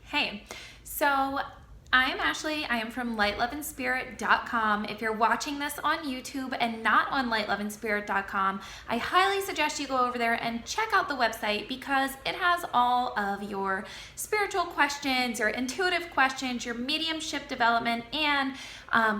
Hey, so I'm Ashley. I am from lightloveandspirit.com. If you're watching this on YouTube and not on lightloveandspirit.com, I highly suggest you go over there and check out the website because it has all of your spiritual questions, your intuitive questions, your mediumship development, and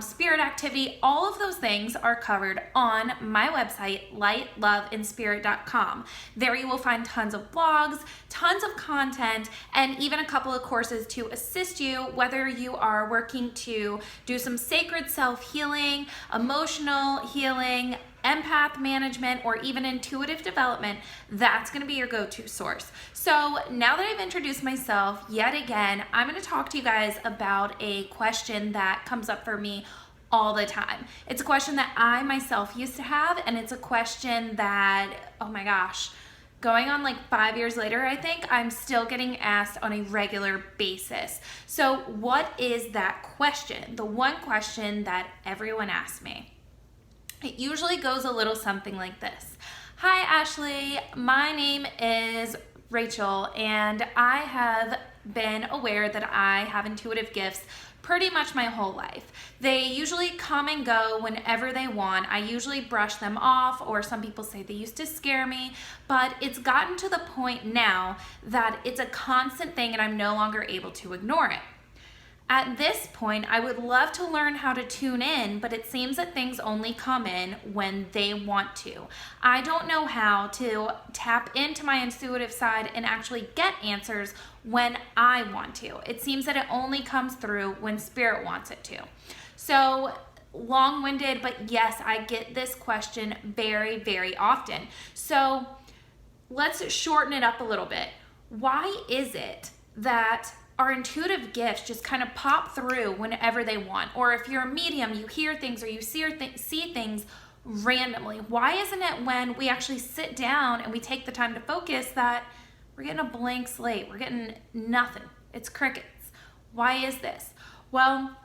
spirit activity. All of those things are covered on my website, lightloveandspirit.com. There you will find tons of blogs, tons of content, and even a couple of courses to assist you, whether you are working to do some sacred self-healing, emotional healing, empath management, or even intuitive development. That's going to be your go-to source. So now that I've introduced myself yet again, I'm going to talk to you guys about a question that comes up for me all the time. It's a question that I myself used to have, and it's a question that, oh my gosh, going on like 5 years later, I think I'm still getting asked on a regular basis. So what is that question? The one question that everyone asks me. It usually goes a little something like this. Hi Ashley, my name is Rachel, and I have been aware that I have intuitive gifts pretty much my whole life. They usually come and go whenever they want. I usually brush them off, or some people say they used to scare me, but it's gotten to the point now that it's a constant thing and I'm no longer able to ignore it. At this point, I would love to learn how to tune in, but it seems that things only come in when they want to. I don't know how to tap into my intuitive side and actually get answers when I want to. It seems that it only comes through when spirit wants it to. So long-winded, but yes, I get this question very, very often. So let's shorten it up a little bit. Why is it that our intuitive gifts just kind of pop through whenever they want? Or if you're a medium, you hear things or you see things randomly. Why isn't it when we actually sit down and we take the time to focus that we're getting a blank slate? We're getting nothing. It's crickets. Why is this? Well,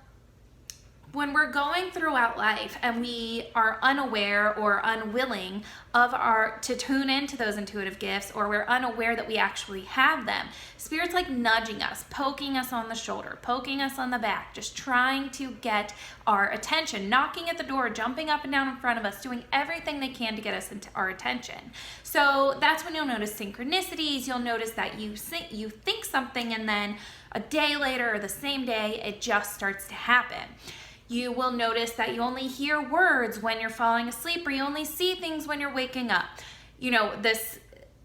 when we're going throughout life and we are unaware or unwilling to tune into those intuitive gifts, or we're unaware that we actually have them, Spirit's like nudging us, poking us on the shoulder, poking us on the back, just trying to get our attention, knocking at the door, jumping up and down in front of us, doing everything they can to get us into our attention. So that's when you'll notice synchronicities. You'll notice that you think something, and then a day later or the same day, it just starts to happen. You will notice that you only hear words when you're falling asleep, or you only see things when you're waking up. You know,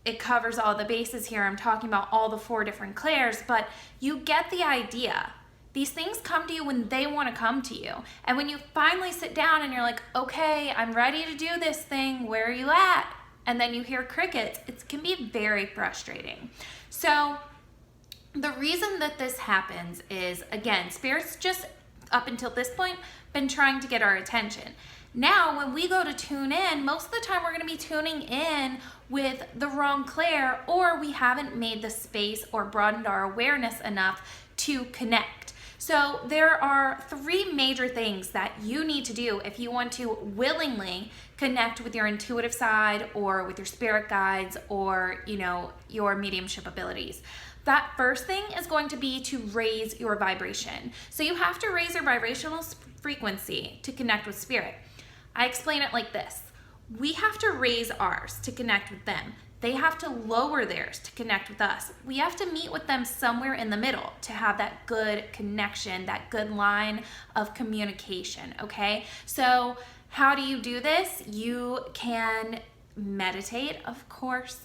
it covers all the bases here. I'm talking about all the 4 different clairs, but you get the idea. These things come to you when they want to come to you. And when you finally sit down and you're like, okay, I'm ready to do this thing, where are you at? And then you hear crickets, it can be very frustrating. So the reason that this happens is, again, Spirit's just up until this point been trying to get our attention. Now, when we go to tune in, most of the time we're going to be tuning in with the wrong clair, or we haven't made the space or broadened our awareness enough to connect. So there are 3 major things that you need to do if you want to willingly connect with your intuitive side, or with your spirit guides, or your mediumship abilities. That first thing is going to be to raise your vibration. So you have to raise your vibrational frequency to connect with spirit. I explain it like this. We have to raise ours to connect with them. They have to lower theirs to connect with us. We have to meet with them somewhere in the middle to have that good connection, that good line of communication, okay? So how do you do this? You can meditate, of course.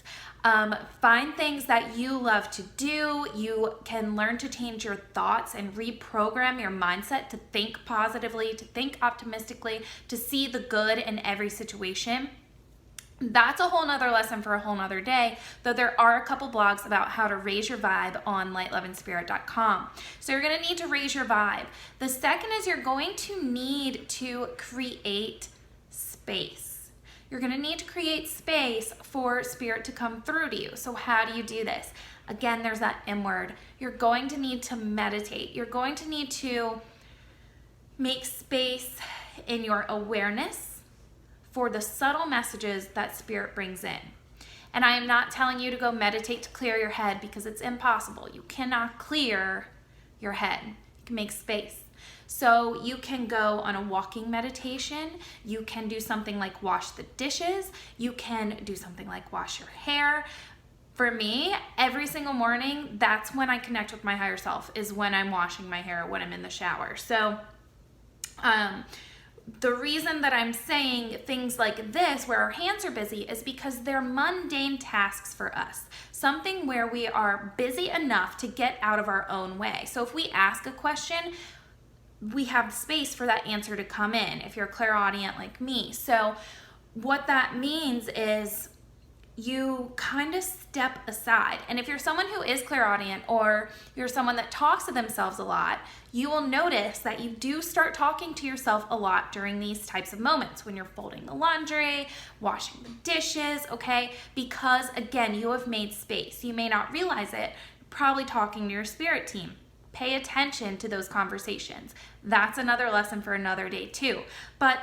Find things that you love to do. You can learn to change your thoughts and reprogram your mindset to think positively, to think optimistically, to see the good in every situation. That's a whole nother lesson for a whole nother day, though there are a couple blogs about how to raise your vibe on lightloveandspirit.com. So you're going to need to raise your vibe. The second is you're going to need to create space. You're going to need to create space for spirit to come through to you. So how do you do this? Again, there's that M word. You're going to need to meditate. You're going to need to make space in your awareness for the subtle messages that spirit brings in. And I am not telling you to go meditate to clear your head, because it's impossible. You cannot clear your head. You can make space. So you can go on a walking meditation. You can do something like wash the dishes. You can do something like wash your hair. For me, every single morning, that's when I connect with my higher self, is when I'm washing my hair, when I'm in the shower. So the reason that I'm saying things like this, where our hands are busy, is because they're mundane tasks for us. Something where we are busy enough to get out of our own way. So if we ask a question, we have space for that answer to come in, if you're clairaudient like me. So what that means is you kind of step aside. And if you're someone who is clairaudient, or you're someone that talks to themselves a lot, you will notice that you do start talking to yourself a lot during these types of moments, when you're folding the laundry, washing the dishes, okay? Because again, you have made space. You may not realize it, you're probably talking to your spirit team. Pay attention to those conversations. That's another lesson for another day too. But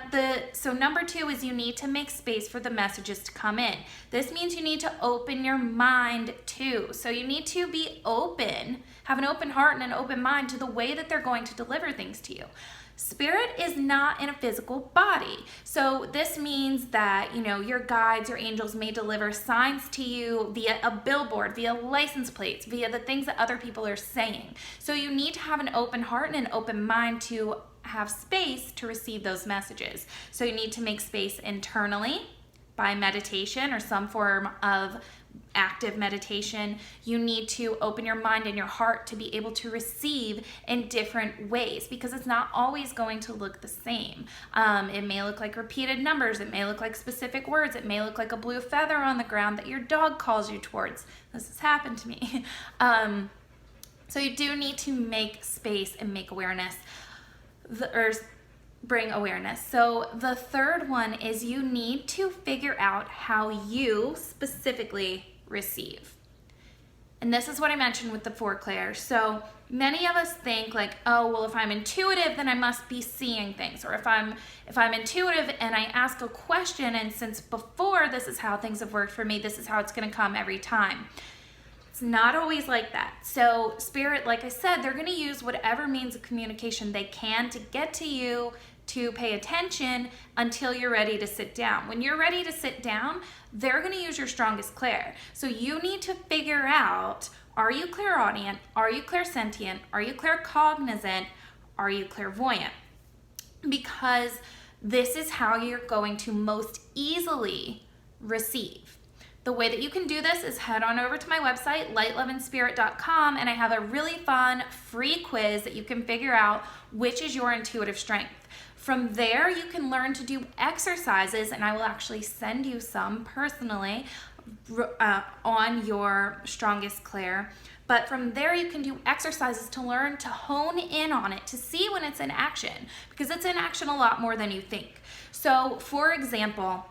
so number 2 is you need to make space for the messages to come in. This means you need to open your mind too. So you need to be open, have an open heart and an open mind to the way that they're going to deliver things to you. Spirit is not in a physical body. So this means that, your guides, your angels may deliver signs to you via a billboard, via license plates, via the things that other people are saying. So you need to have an open heart and an open mind to have space to receive those messages. So you need to make space internally by meditation or some form of active meditation. You need to open your mind and your heart to be able to receive in different ways, because it's not always going to look the same. It may look like repeated numbers. It may look like specific words. It may look like a blue feather on the ground that your dog calls you towards. This has happened to me. So you do need to make space and make awareness, or bring awareness. So the third one is you need to figure out how you specifically receive. And this is what I mentioned with the 4 clairs. So many of us think like, oh, well, if I'm intuitive, then I must be seeing things. Or if I'm intuitive and I ask a question, and since before this is how things have worked for me, this is how it's going to come every time. It's not always like that. So spirit, like I said, they're going to use whatever means of communication they can to get to you, to pay attention until you're ready to sit down. When you're ready to sit down, they're going to use your strongest clair. So you need to figure out, are you clairaudient? Are you clairsentient? Are you claircognizant? Are you clairvoyant? Because this is how you're going to most easily receive. The way that you can do this is head on over to my website, lightloveandspirit.com, and I have a really fun free quiz that you can figure out which is your intuitive strength. From there, you can learn to do exercises, and I will actually send you some personally on your strongest clair. But from there, you can do exercises to learn to hone in on it, to see when it's in action, because it's in action a lot more than you think. So, for example,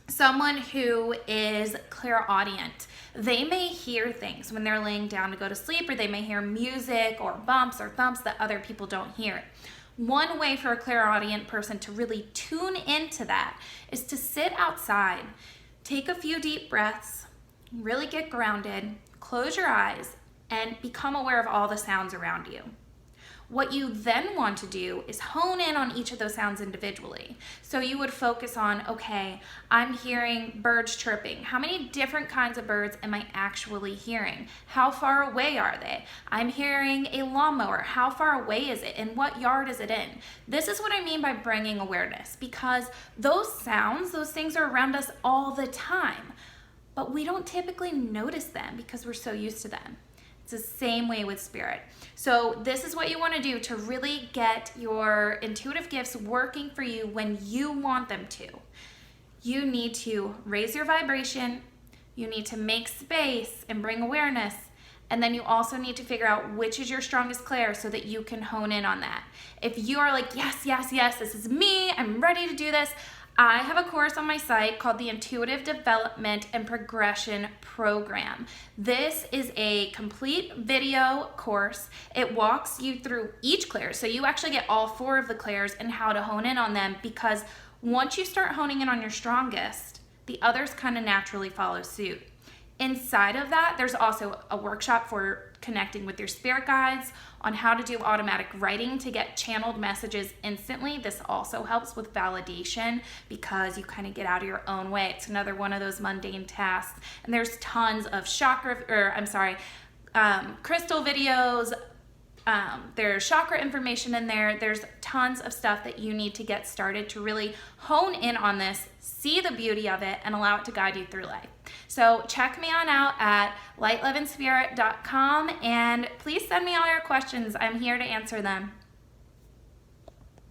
someone who is clairaudient, they may hear things when they're laying down to go to sleep, or they may hear music or bumps or thumps that other people don't hear. One way for a clairaudient person to really tune into that is to sit outside, take a few deep breaths, really get grounded, close your eyes, and become aware of all the sounds around you. What you then want to do is hone in on each of those sounds individually. So you would focus on, okay, I'm hearing birds chirping. How many different kinds of birds am I actually hearing? How far away are they? I'm hearing a lawnmower. How far away is it? And what yard is it in? This is what I mean by bringing awareness, because those sounds, those things are around us all the time, but we don't typically notice them because we're so used to them. It's the same way with spirit. So this is what you want to do to really get your intuitive gifts working for you when you want them to. You need to raise your vibration, you need to make space and bring awareness, and then you also need to figure out which is your strongest clair so that you can hone in on that. If you are like, yes, yes, yes, this is me, I'm ready to do this, I have a course on my site called the Intuitive Development and Progression Program. This is a complete video course. It walks you through each clair, so you actually get all 4 of the clairs and how to hone in on them, because once you start honing in on your strongest, the others kind of naturally follow suit. Inside of that, there's also a workshop for connecting with your spirit guides on how to do automatic writing to get channeled messages instantly. This also helps with validation because you kind of get out of your own way. It's another one of those mundane tasks. And there's tons of crystal videos. There's chakra information in there. There's tons of stuff that you need to get started to really hone in on this, see the beauty of it, and allow it to guide you through life. So check me on out at lightloveandspirit.com, and please send me all your questions. I'm here to answer them.